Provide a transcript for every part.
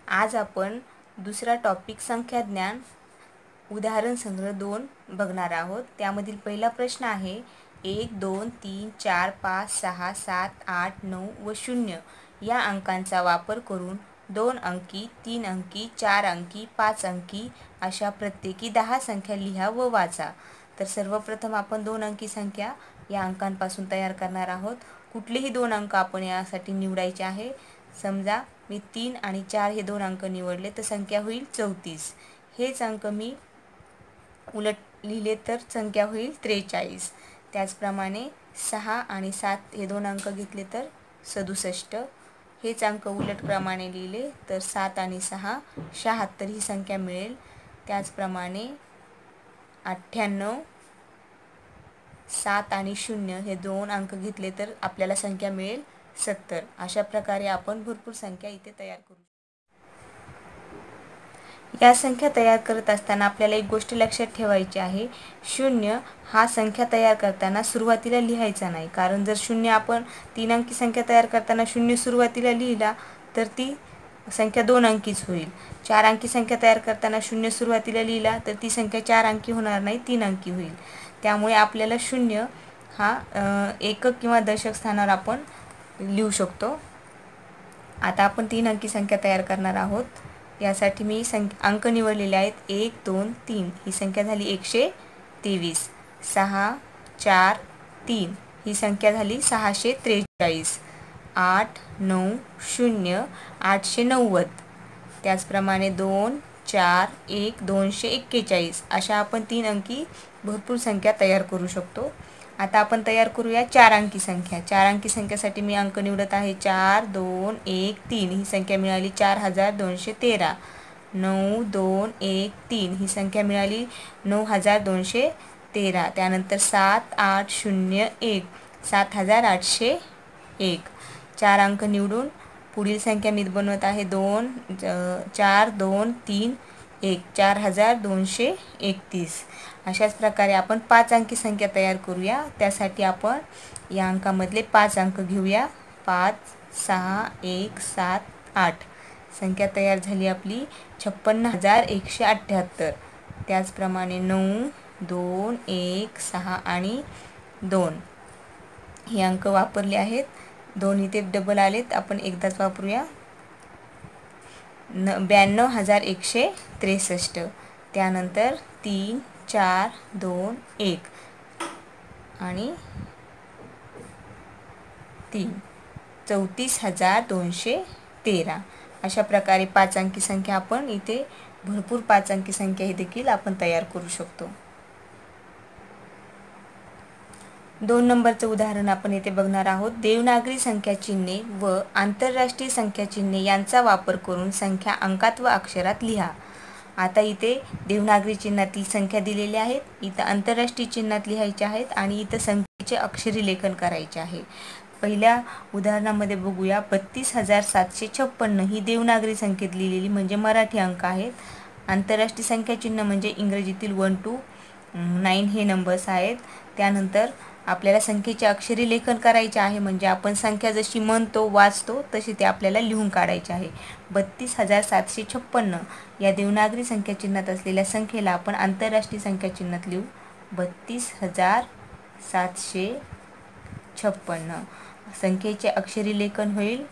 आज आपण दुसरा टॉपिक संख्याज्ञान उदाहरण संग्रह 2 बघणार आहोत। त्यामधील पहिला प्रश्न आहे 1 2 3 4 5 6 7 8 9 व 0 या अंकांचा वापर करून 2 अंकी 3 अंकी 4 अंकी 5 अंकी अशा प्रत्येकी 10 संख्या लिहा व वाचा। तर सर्वप्रथम आपण 2 अंकी संख्या या अंकांपासून तयार करणार आहोत। कुठलेही 2 अंक आपण यासाठी निवडायचे आहे। समजा मी 3 आणि 4 हे 2 अंक निवडले तर संख्या होईल 34। हेच अंक मी उलट लिहिले तर संख्या होईल 43। त्याचप्रमाणे 6 आणि 7 हे 2 अंक घेतले तर 67। हेच अंक उलट क्रमाने लिहिले तर 7 आणि 6 76 ही संख्या मिळेल। त्याचप्रमाणे 98, 7 आणि 0 हे 2 अंक घेतले तर आपल्याला संख्या मिळेल 70। अशा प्रकारे आपण भरपूर संख्या इथे तयार करू। या संख्या तयार करत असताना आपल्याला एक गोष्ट लक्षात ठेवायची आहे, 0 हा संख्या तयार करताना सुरुवातीला लिहायचा नाही। कारण जर 0 आपण 3 अंकी संख्या तयार करताना 0 सुरुवातीला लिहिला तर ती संख्या 2 अंकीच होईल। 4 अंकी संख्या तयार करताना 0 सुरुवातीला लिहिला तर ती संख्या 4 अंकी होणार नाही, 3 अंकी होईल। त्यामुळे आपल्याला 0 हा एकक किंवा दशक स्थानावर आपण लिहू शकतो। आता आपण 3 अंकी संख्या तयार करणार आहोत। यासाठी मी अंक निवडलेले आहेत 1 2 3 ही संख्या झाली 123। 6 4 3 ही संख्या झाली 643। 8 9 0 890। त्याचप्रमाणे 2 4 1 241। अशा आपण 3 अंकी भरपूर संख्या तयार करू शकतो। आता आपण तयार करूया 4 अंकी संख्या। 4 अंकी संख्येसाठी मी अंक निवडत आहे 4 2 1 3 ही संख्या मिळाली 4213। 9 2 1 3 ही संख्या मिळाली 9213। त्यानंतर 7 8 0 1 7801। 4 अंक निवडून पुढील संख्या मी बनवत आहे 2 4 2 3 1 4231। अशाच प्रकारे आपण 5 अंकी संख्या तयार करूया। त्यासाठी आपण या अंकामधले 5 अंक घेऊया 5 6 1 7 8। संख्या तयार झाली आपली 56178। त्याचप्रमाणे 9 2 1 6 आणि 2 हे अंक वापरले आहेत। 2 इथे डबल आलेत, आपण एकदाच वापरूया 92163। त्यानंतर 3 4 2 1 आणि 3 34213। अशा प्रकारे 5 अंकी संख्या आपण इथे भरपूर 5 अंकी संख्या ही देखील आपण तयार करू शकतो। 2 नंबरचं उदाहरण आपण इथे बघणार आहोत। देवनागरी संख्या चिन्हे व आंतरराष्ट्रीय संख्या चिन्हे यांचा वापर करून संख्या अंकात व अक्षरात लिहा। आता इथे देवनागरी चिन्हातील संख्या दिलेल्या आहेत, इथं आंतरराष्ट्रीय चिन्हात लिहायच्या आहेत आणि इथं संख्येचे अक्षरी लेखन करायचे आहे। पहिल्या उदाहरणामध्ये बघूया 32756 ही देवनागरी संख्येत लिहिलेली म्हणजे मराठी अंक आहेत। आंतरराष्ट्रीय संख्या चिन्ह म्हणजे इंग्रजीतील 1 to 9 हे नंबर्स आहेत। त्यानंतर आपल्याला संख्येचे अक्षरी लेखन करायचे आहे, म्हणजे आपण संख्या जशी म्हणतो वाचतो तशी ते आपल्याला लिहून काढायचे आहे। 32756 या देवनागरी संख्या चिन्हात असलेल्या संख्येला आपण आंतरराष्ट्रीय संख्या चिन्हात लिहू 32756। संख्येचे अक्षरी लेखन होईल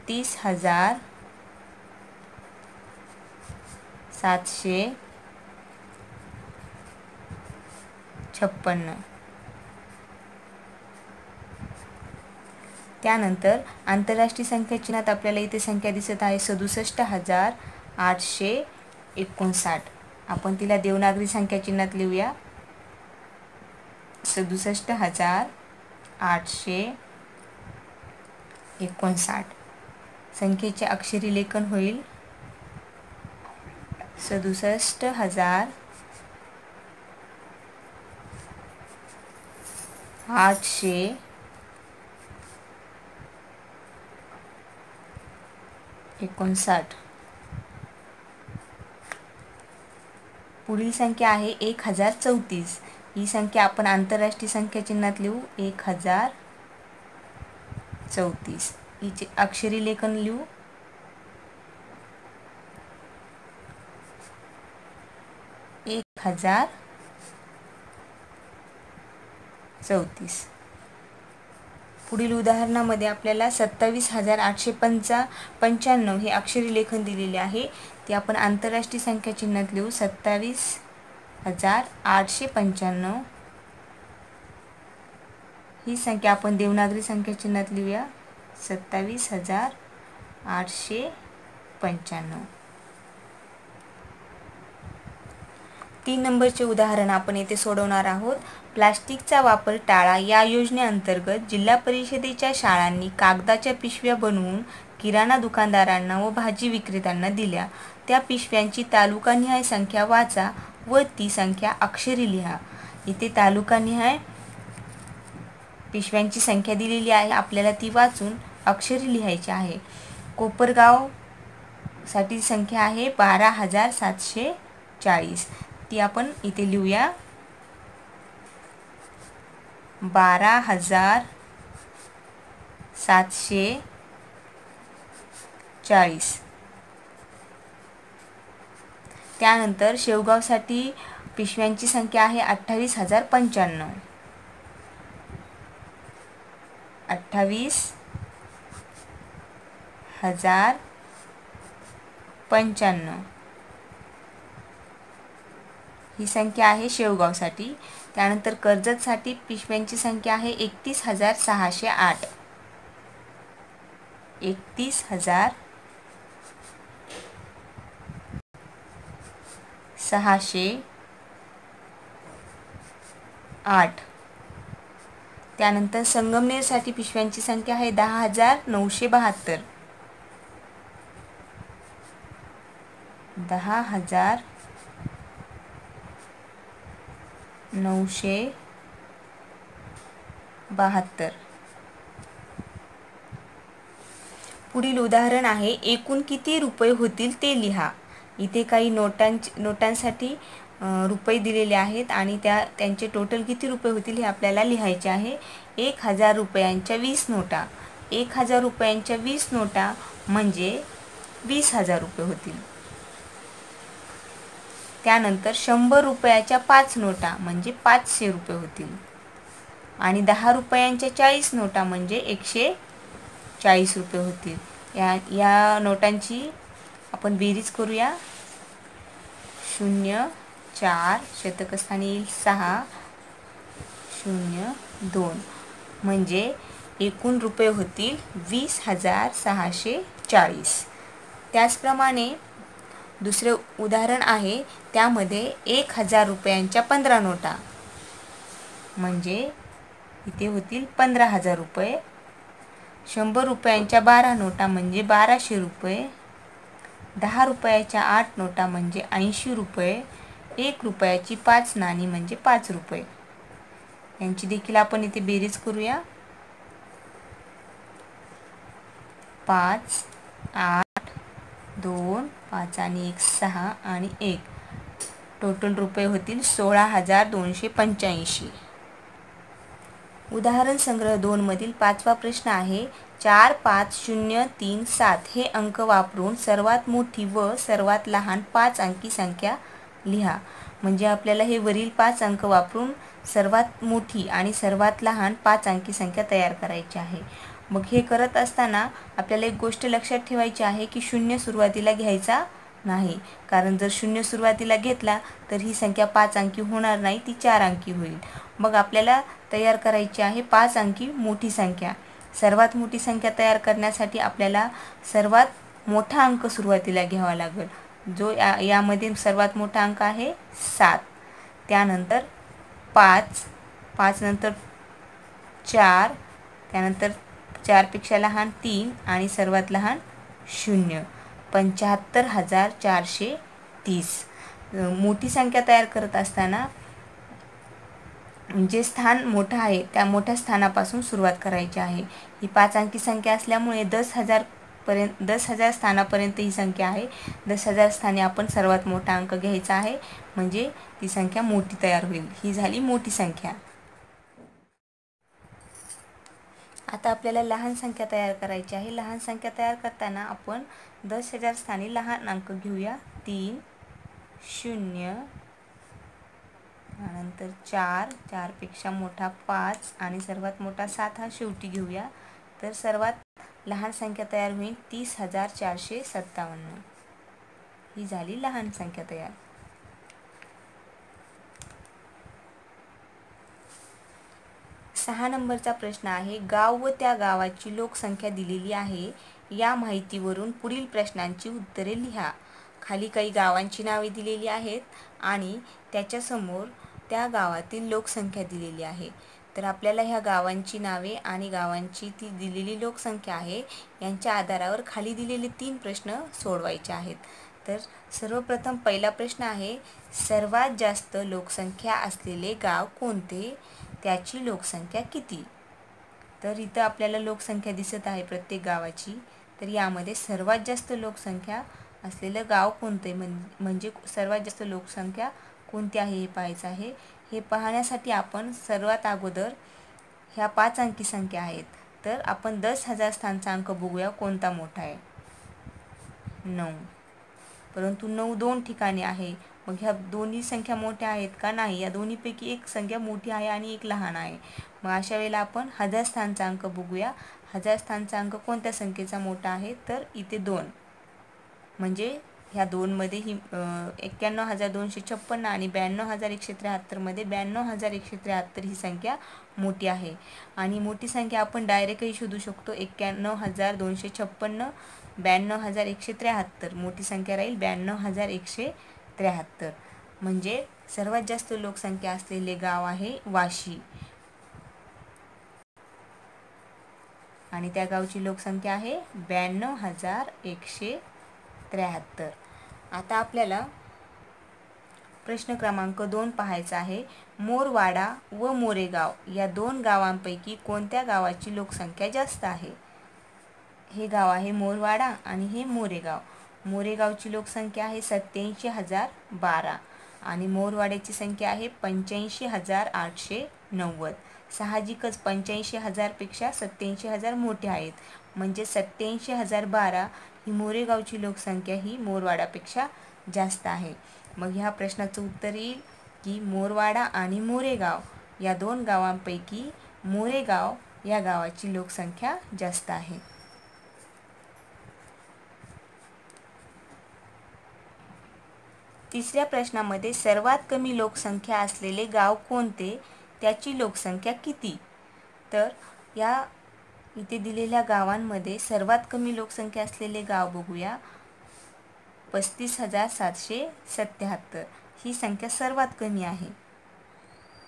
32756। त्यानंतर आंतरराष्ट्रीय संख्या चिन्हात आपल्याला इथे संख्या दिसत आहे 67859। आपण तिला देवनागरी संख्या चिन्हात लिहूया 67859। संख्येचे अक्षरी लेखन होईल 67859। पुढील संख्या आहे 1034। ही संख्या आपण आंतरराष्ट्रीय संख्या चिन्हात लिहू 1034। हिचे अक्षरी लेखन लिहू 1034. पुढील उदाहरणामध्ये आपल्याला 27,895 हे अक्षरी लेखन दिलेले आहे. ते आपण आंतरराष्ट्रीय संख्या चिन्हात लिहू. 27,895 ही संख्या आपण देवनागरी संख्या चिन्हात लिहूया. 27,895. 3 नंबरचे उदाहरण आपण येथे सोडवणार आहोत. प्लास्टिकचा वापर टाळा या योजनेअंतर्गत जिल्हा परिषदेच्या शाळांनी कागदाच्या पिशव्या बनवून किराणा दुकानदारांना व भाजी विक्रेत्यांना दिल्या. त्या पिशव्यांची तालुकानिहाय संख्या वाचा व ती संख्या अक्षरी लिहा. इथे तालुकानिहाय पिशव्यांची संख्या दिलेली आहे. आपल्याला ती वाचून अक्षरी लिहायची आहे. कोपरगाव साठी संख्या आहे 12,740. ती आपण इथे लिहूया. 12,740. त्यानंतर शेवगावसाठी पिशव्यांची संख्या आहे 28,095. 28,095 ही संख्या आहे शेवगावसाठी. त्यानंतर कर्जतसाठी पिशव्यांची संख्या आहे 31,608. 31,608. त्यानंतर संगमनेरसाठी पिशव्यांची संख्या आहे 10,972. 10,972. पुढील उदाहरण आहे. एकूण किती रुपये होतील ते लिहा. इथे काही नोटांसाठी रुपये दिलेले आहेत आणि त्यांचे टोटल किती रुपये होतील हे आपल्याला लिहायचे आहे. 1,000 रुपयांच्या 20 नोटा. 1,000 रुपयांच्या 20 नोटा म्हणजे 20,000 रुपये होतील. त्यानंतर 100 रुपयाच्या 5 नोटा म्हणजे 500 रुपये होतील. आणि 10 रुपयांच्या 40 नोटा म्हणजे 140 रुपये होतील. या नोटांची आपण बेरीज करूया. 0 4 शतकस्थानी येईल 6 0 2 म्हणजे एकूण रुपये होतील 20,640. त्याचप्रमाणे दुसरे उदाहरण आहे. त्यामध्ये 1,000 रुपयांच्या 15 नोटा म्हणजे इथे होतील 15,000 रुपये. 100 रुपयांच्या 12 नोटा म्हणजे 1,200 रुपये. 10 रुपयाच्या 8 नोटा म्हणजे 80 रुपये. 1 रुपयाची 5 नाणी म्हणजे 5 रुपये. यांची देखील आपण इथे बेरीज करूया. 5 8 2 5 आणि 1 6 आणि 1 टोटल रुपये होतील 16,285. उदाहरण संग्रह 2 मधील 5वा प्रश्न आहे. 4 5 0 3 7 हे अंक वापरून सर्वात मोठी व सर्वात लहान 5 अंकी संख्या लिहा. म्हणजे आपल्याला हे वरील 5 अंक वापरून सर्वात मोठी आणि सर्वात लहान 5 अंकी संख्या तयार करायची आहे. मग हे करत असताना आपल्याला एक गोष्ट लक्षात ठेवायची आहे की 0 सुरुवातीला घ्यायचा नाही. कारण जर 0 सुरुवातीला घेतला तर ही संख्या 5 अंकी होणार नाही, ती 4 अंकी होईल. मग आपल्याला तयार करायची आहे 5 अंकी मोठी संख्या. सर्वात मोठी संख्या तयार करण्यासाठी आपल्याला सर्वात मोठा अंक सुरुवातीला घ्यावा लागेल. जो यामध्ये सर्वात मोठा अंक आहे 7. त्यानंतर 5 5 नंतर 4 त्यानंतर 4 पेक्षा लहान 3 आणि सर्वात लहान 0. 75,430. मोठी संख्या तयार करत असताना जे स्थान मोठं आहे त्या मोठ्या स्थानापासून सुरुवात करायची आहे. ही 5 अंकी संख्या असल्यामुळे 10,000 स्थानापर्यंत ही संख्या आहे. 10,000 स्थानी आपण सर्वात मोठा अंक घ्यायचा आहे म्हणजे ती संख्या मोठी तयार होईल. ही झाली मोठी संख्या. आता आपल्याला लहान संख्या तयार करायची आहे. लहान संख्या तयार करताना आपण 10,000 स्थानी लहान अंक घेऊया. 3 0 त्यानंतर 4, 4पेक्षा मोठा 5 आणि सर्वात मोठा 7 हा शेवटी घेऊया. तर सर्वात लहान संख्या तयार होईल 30,457. ही झाली लहान संख्या तयार. 6 नंबरचा प्रश्न आहे, गाव व त्या गावाची लोकसंख्या दिलेली आहे. या माहितीवरून पुढील प्रश्नांची उत्तरे लिहा. खाली काही गावांची नावे दिलेली आहेत आणि त्याच्यासमोर त्या गावातील लोकसंख्या दिलेली आहे. तर आपल्याला ह्या गावांची नावे आणि गावांची ती दिलेली लोकसंख्या आहे यांच्या आधारावर खाली दिलेले 3 प्रश्न सोडवायचे आहेत. तर सर्वप्रथम पहिला प्रश्न आहे, सर्वात जास्त लोकसंख्या असलेले गाव कोणते? त्याची लोकसंख्या किती? तर इथं आपल्याला लोकसंख्या दिसत आहे प्रत्येक गावाची. तर यामध्ये सर्वात जास्त लोकसंख्या असलेलं गाव कोणते म्हणजे सर्वात जास्त लोकसंख्या कोणती आहे हे पाहायचं आहे. हे पाहण्यासाठी आपण सर्वात अगोदर ह्या 5 अंकी संख्या आहेत. तर आपण 10,000 स्थानचा अंक बघूया कोणता मोठा आहे. 9. परंतु 9 2 ठिकाणी आहे. मग ह्या दोन्ही संख्या मोठ्या आहेत का? नाही. या दोन्हीपैकी एक संख्या मोठी आहे आणि एक लहान आहे. मग अशा वेळेला आपण 1000 स्थानचा अंक बघूया. 1000 स्थानचा अंक कोणत्या संख्येचा मोठा आहे? तर इथे 2. म्हणजे ह्या 2मध्ये ही 91,256 आणि 92,173 मध्ये 92,173 ही संख्या मोठी आहे. आणि मोठी संख्या आपण डायरेक्टही शोधू शकतो. 91,256 92,173. मोठी संख्या राहील 92,173. म्हणजे सर्वात जास्त लोकसंख्या असलेले गाव आहे वाशी आणि त्या गावची लोकसंख्या आहे 92,173. आता आपल्याला प्रश्न क्रमांक 2 पाहायचा आहे. मोरवाडा व मोरेगाव या 2 गावांपैकी कोणत्या गावाची लोकसंख्या जास्त आहे? हे गाव आहे मोरवाडा आणि हे मोरेगाव. मोरेगावची लोकसंख्या आहे 87,012 आणि मोरवाड्याची संख्या आहे 85,890. साहजिकच 85,000 पेक्षा 87,000 मोठे आहेत. म्हणजे 87,012 ही मोरेगावची लोकसंख्या ही मोरवाडापेक्षा जास्त आहे. मग ह्या प्रश्नाचं उत्तर येईल की मोरवाडा आणि मोरेगाव या 2 गावांपैकी मोरेगाव या गावाची लोकसंख्या जास्त आहे. तिसऱ्या प्रश्नामध्ये सर्वात कमी लोकसंख्या असलेले गाव कोणते? त्याची लोकसंख्या किती? तर या इथे दिलेल्या गावांमध्ये सर्वात कमी लोकसंख्या असलेले गाव बघूया. 35,777 ही संख्या सर्वात कमी आहे.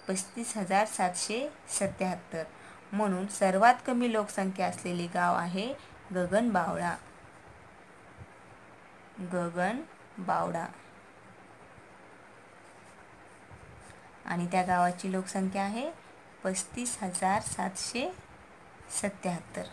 35,777. म्हणून सर्वात कमी लोकसंख्या असलेले गाव आहे गगनबावडा. गगनबावडा आणि त्या गावाची लोकसंख्या आहे 35,777.